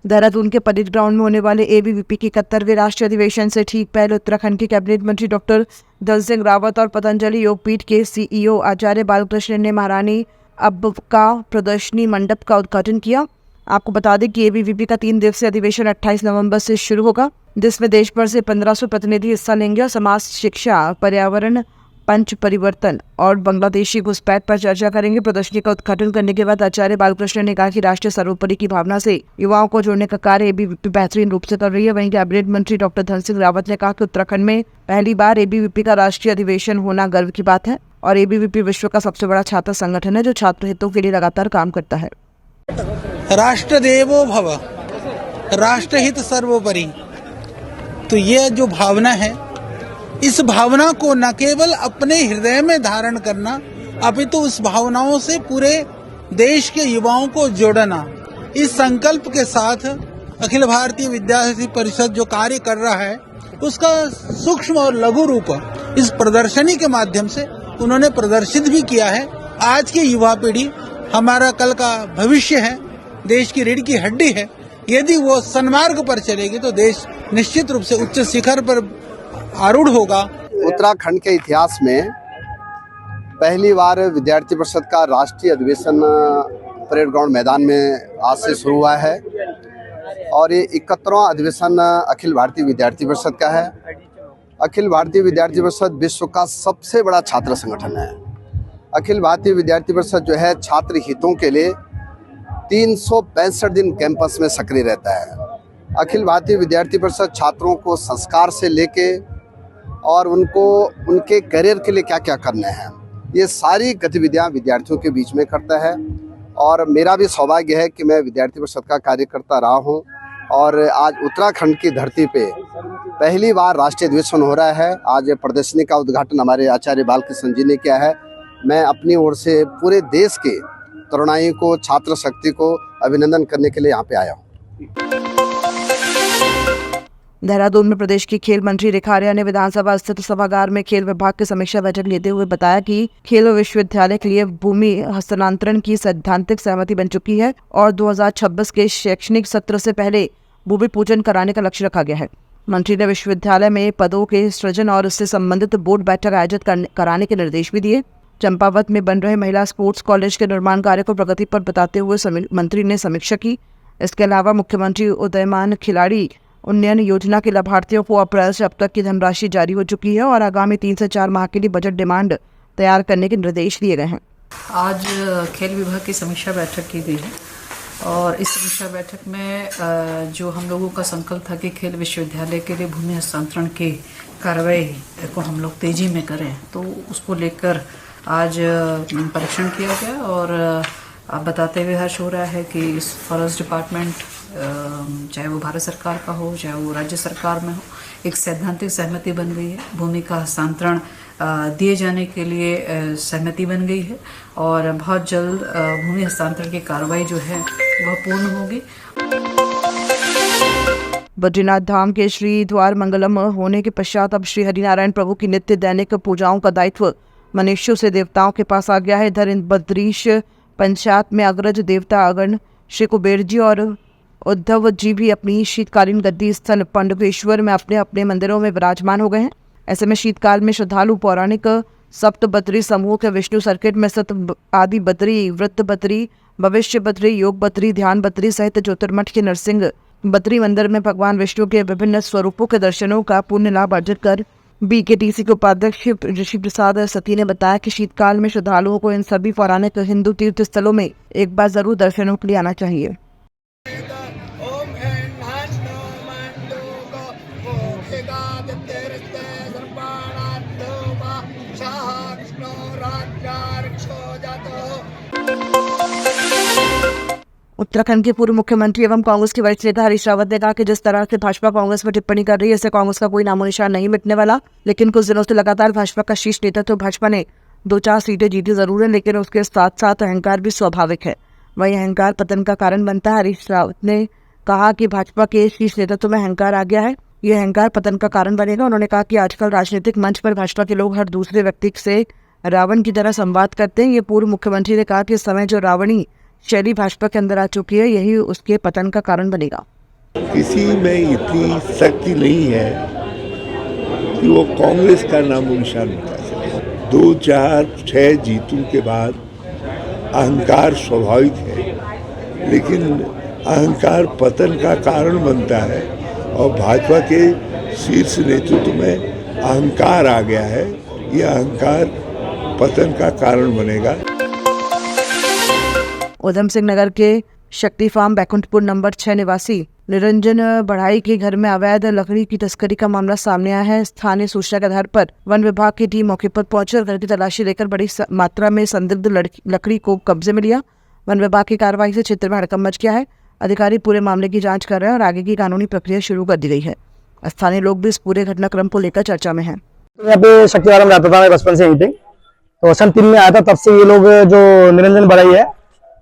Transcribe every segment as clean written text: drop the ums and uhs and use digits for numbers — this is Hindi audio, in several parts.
देहरादून के परेड ग्राउंड में होने वाले एबीवीपी की 71वें राष्ट्रीय अधिवेशन से ठीक पहले उत्तराखंड के कैबिनेट मंत्री डॉक्टर धन सिंह रावत और पतंजलि योगपीठ के सीईओ आचार्य बालकृष्ण ने महारानी अब्बका प्रदर्शनी मंडप का उद्घाटन किया। आपको बता दें कि एबीवीपी का 3 दिवसीय अधिवेशन 28 नवंबर से शुरू होगा, जिसमें देश भर से 1500 प्रतिनिधि हिस्सा लेंगे और समाज, शिक्षा, पर्यावरण, पंच परिवर्तन और बांग्लादेशी घुसपैठ पर चर्चा करेंगे। प्रदर्शनी का उद्घाटन करने के बाद आचार्य बालकृष्ण ने कहा कि राष्ट्रीय सर्वोपरि की भावना से युवाओं को जोड़ने का कार्य एबीवीपी बेहतरीन रूप से कर रही है। वहीं कैबिनेट मंत्री डॉक्टर धन सिंह रावत ने कहा कि उत्तराखंड में पहली बार एबीवीपी का राष्ट्रीय अधिवेशन होना गर्व की बात है और एबीवीपी विश्व का सबसे बड़ा छात्र संगठन है जो छात्र हितों के लिए लगातार काम करता है। राष्ट्र देवो भव, राष्ट्रहित सर्वोपरि। तो ये जो भावना है, इस भावना को न केवल अपने हृदय में धारण करना, अपितु उस भावनाओं से पूरे देश के युवाओं को जोड़ना, इस संकल्प के साथ अखिल भारतीय विद्यार्थी परिषद जो कार्य कर रहा है उसका सूक्ष्म और लघु रूप इस प्रदर्शनी के माध्यम से उन्होंने प्रदर्शित भी किया है। आज की युवा पीढ़ी हमारा कल का भविष्य है, देश की रीढ़ की हड्डी है। यदि वो सन्मार्ग पर चलेगी तो देश निश्चित रूप से उच्च शिखर पर आरूढ़ होगा। उत्तराखंड के इतिहास में पहली बार विद्यार्थी परिषद का राष्ट्रीय अधिवेशन परेड ग्राउंड मैदान में आज से शुरू हुआ है और ये 71वां अधिवेशन अखिल भारतीय विद्यार्थी परिषद का है। अखिल भारतीय विद्यार्थी परिषद विश्व का सबसे बड़ा छात्र संगठन है। अखिल भारतीय विद्यार्थी परिषद जो है छात्र हितों के लिए 365 दिन कैंपस में सक्रिय रहता है। अखिल भारतीय विद्यार्थी परिषद छात्रों को संस्कार से लेके और उनको उनके करियर के लिए क्या क्या करने हैं, ये सारी गतिविधियां विद्यार्थियों के बीच में करता है। और मेरा भी सौभाग्य है कि मैं विद्यार्थी परिषद का कार्य करता रहा हूं और आज उत्तराखंड की धरती पे पहली बार राष्ट्रीय अधिवेशन हो रहा है। आज प्रदर्शनी का उद्घाटन हमारे आचार्य बालकृष्ण जी ने किया है। मैं अपनी ओर से पूरे देश के तरुणाई को, छात्र शक्ति को अभिनंदन करने के लिए यहाँ पे आया हूँ। देहरादून में प्रदेश की खेल मंत्री रेखा आर्या ने विधानसभा स्थित सभागार में खेल विभाग की समीक्षा बैठक लेते हुए बताया कि खेल विश्वविद्यालय के लिए भूमि हस्तांतरण की सैद्धांतिक सहमति बन चुकी है और 2026 के शैक्षणिक सत्र से पहले भूमि पूजन कराने का लक्ष्य रखा गया है। मंत्री ने विश्वविद्यालय में पदों के सृजन और इससे संबंधित बोर्ड बैठक आयोजित कराने के निर्देश भी दिए। चंपावत में बन रहे महिला स्पोर्ट्स कॉलेज के निर्माण कार्य को प्रगति पर बताते हुए मंत्री ने समीक्षा की। इसके अलावा मुख्यमंत्री उदयमान खिलाड़ी उन्नयन योजना के लाभार्थियों को अप्रैल से अब तक की धनराशि जारी हो चुकी है और आगामी 3 से 4 माह के लिए बजट डिमांड तैयार करने के निर्देश दिए गए हैं। आज खेल विभाग की समीक्षा बैठक की गई है और इस समीक्षा बैठक में जो हम लोगों का संकल्प था कि खेल विश्वविद्यालय के लिए भूमि हस्तांतरण की कार्रवाई को हम लोग तेजी में करें, तो उसको लेकर आज परीक्षण किया गया और आप बताते हुए हर्ष हो रहा है कि इस फॉरेस्ट डिपार्टमेंट चाहे वो भारत सरकार का हो चाहे वो राज्य सरकार में हो, एक सैद्धांतिक सहमति बन गई है। भूमि का हस्तांतरण दिए जाने के लिए सहमति बन गई है और बहुत जल्द भूमि हस्तांतरण की कार्रवाई जो है वह पूर्ण होगी। बद्रीनाथ धाम के श्री द्वार मंगलम होने के पश्चात अब श्री हरिनारायण प्रभु की नित्य दैनिक पूजाओं का दायित्व मनुष्यों से देवताओं के पास आ गया है। इधर बद्रीश पंचायत में अग्रज देवता अगण श्री कुबेर जी और उद्धव जी भी अपनी शीतकालीन गद्दी स्थल पांडवेश्वर में अपने अपने मंदिरों में विराजमान हो गए हैं। ऐसे में शीतकाल में श्रद्धालु पौराणिक सप्त बद्री समूह के विष्णु सर्किट में स्थित आदि बद्री, वृत्त बद्री, भविष्य बद्री, योग बद्री, ध्यान बद्री सहित ज्योतिर्मठ के नरसिंह बद्री मंदिर में भगवान विष्णु के विभिन्न स्वरूपों के दर्शनों का पुण्य लाभ अर्जित कर बीकेटीसी के उपाध्यक्ष ऋषि प्रसाद सती ने बताया कि शीतकाल में श्रद्धालुओं को इन सभी पौराणिक हिंदू तीर्थ स्थलों में एक बार जरूर दर्शनों के लिए आना चाहिए। उत्तराखंड के पूर्व मुख्यमंत्री एवं कांग्रेस के वरिष्ठ नेता हरीश रावत ने कहा कि जिस तरह से भाजपा कांग्रेस पर टिप्पणी कर रही है इससे कांग्रेस का कोई नामो निशान नहीं मिटने वाला। लेकिन कुछ दिनों से लगातार भाजपा का शीर्ष नेतृत्व तो भाजपा ने 2-4 सीटें जीती जरूर है, लेकिन उसके साथ साथ अहंकार भी स्वाभाविक है। वही अहंकार पतन का कारण बनता है। हरीश रावत ने कहा कि भाजपा के शीर्ष नेतृत्व में अहंकार आ गया है, यह अहंकार पतन का कारण बनेगा। उन्होंने कहा कि आजकल राजनीतिक मंच पर भाजपा के लोग हर दूसरे व्यक्ति से रावण की तरह संवाद करते हैं। ये पूर्व मुख्यमंत्री ने कहा कि इस समय जो रावणी शैली भाजपा के अंदर आ चुकी है यही उसके पतन का कारण बनेगा। किसी में इतनी शक्ति नहीं है कि वो कांग्रेस का नामो निशान मिटा सके। 2, 4, 6 जीतों के बाद अहंकार स्वाभाविक है, लेकिन अहंकार पतन का कारण बनता है और भाजपा के शीर्ष नेतृत्व में अहंकार आ गया है। यह अहंकार पतन का कारण बनेगा। उधम सिंह नगर के शक्ति फार्म बैकुंठपुर नंबर 6 निवासी निरंजन बढ़ाई के घर में अवैध लकड़ी की तस्करी का मामला सामने आया है। स्थानीय सूचना के आधार पर वन विभाग की टीम मौके पर पहुंचकर घर की तलाशी लेकर बड़ी मात्रा में संदिग्ध लकड़ी को कब्जे में लिया। वन विभाग की कार्रवाई से क्षेत्र में हड़कंप मच गया है। अधिकारी पूरे मामले की जांच कर रहे हैं और आगे की कानूनी प्रक्रिया शुरू कर दी गई है। स्थानीय लोग भी इस पूरे घटनाक्रम को लेकर चर्चा में हैं। यहाँ पे शक्तिवार में रहता था मैं बचपन से यहीं पे, तो सन 3 में आया था। तब से ये लोग जो निरंजन बढ़ाई है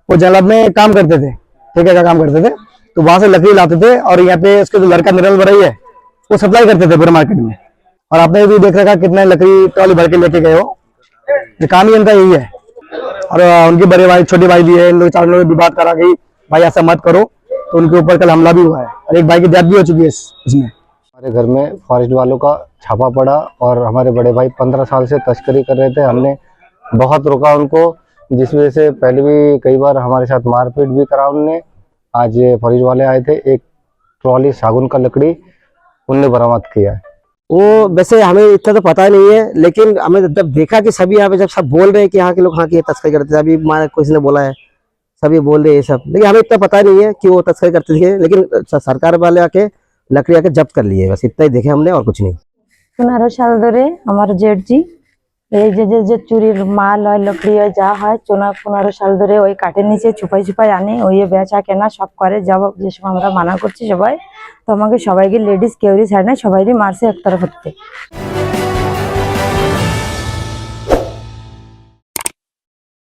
वो जलाब में काम करते थे, ठेके का काम करते थे, तो वहां से लकड़ी लाते थे और यहाँ पे उसके जो लड़का निरंजन बढ़ाई है वो सप्लाई करते थे पूरे मार्केट में। और आपने भी देख रखा कितने लकड़ी ट्रॉली भर के लेके गए हो। ये काम ही इनका यही है। और उनके बड़े भाई छोटे भाई भी है, इन लोग 4 लोग भी बात करा गई भाई ऐसा मत करो, तो उनके ऊपर कल हमला भी हुआ है और एक भाई की डेथ भी हो चुकी है इसमें। हमारे घर में फॉरेस्ट वालों का छापा पड़ा और हमारे बड़े भाई 15 साल से तस्करी कर रहे थे। हमने बहुत रोका उनको, जिस वजह से पहले भी कई बार हमारे साथ मारपीट भी करा उनने। आज फॉरेस्ट वाले आए थे, एक ट्रॉली सागुन का लकड़ी उनने बरामद किया है। वो वैसे हमें इतना तो पता नहीं है, लेकिन हमें जब देखा कि सभी यहाँ पे जब सब बोल रहे हैं कि यहाँ के लोग हाँ की तस्करी करते थे, अभी किसी ने बोला है सभी बोल रहे हैं सब, लेकिन हमें इतना पता नहीं है कि वो तस्करी करते थे। लेकिन सरकार वाले आके लकड़ी आके जब्त कर लिए, बस इतना ही देखे हमने और कुछ नहीं। 15 साल धरे हमारे जेठ जी এই যে চুরির মাল হয় লকড়ি হয় যা হয় 15 সাল ধরে ওই কাঠের নিচে ছুপাই আনে, ওই বেচা কেনা সব করে। যে সময় আমরা মানা করছি সবাই, তো আমাকে সবাইকে লেডিস কেউরি ছাড় নাই, সবাইকে মারছে একতরফা হতে।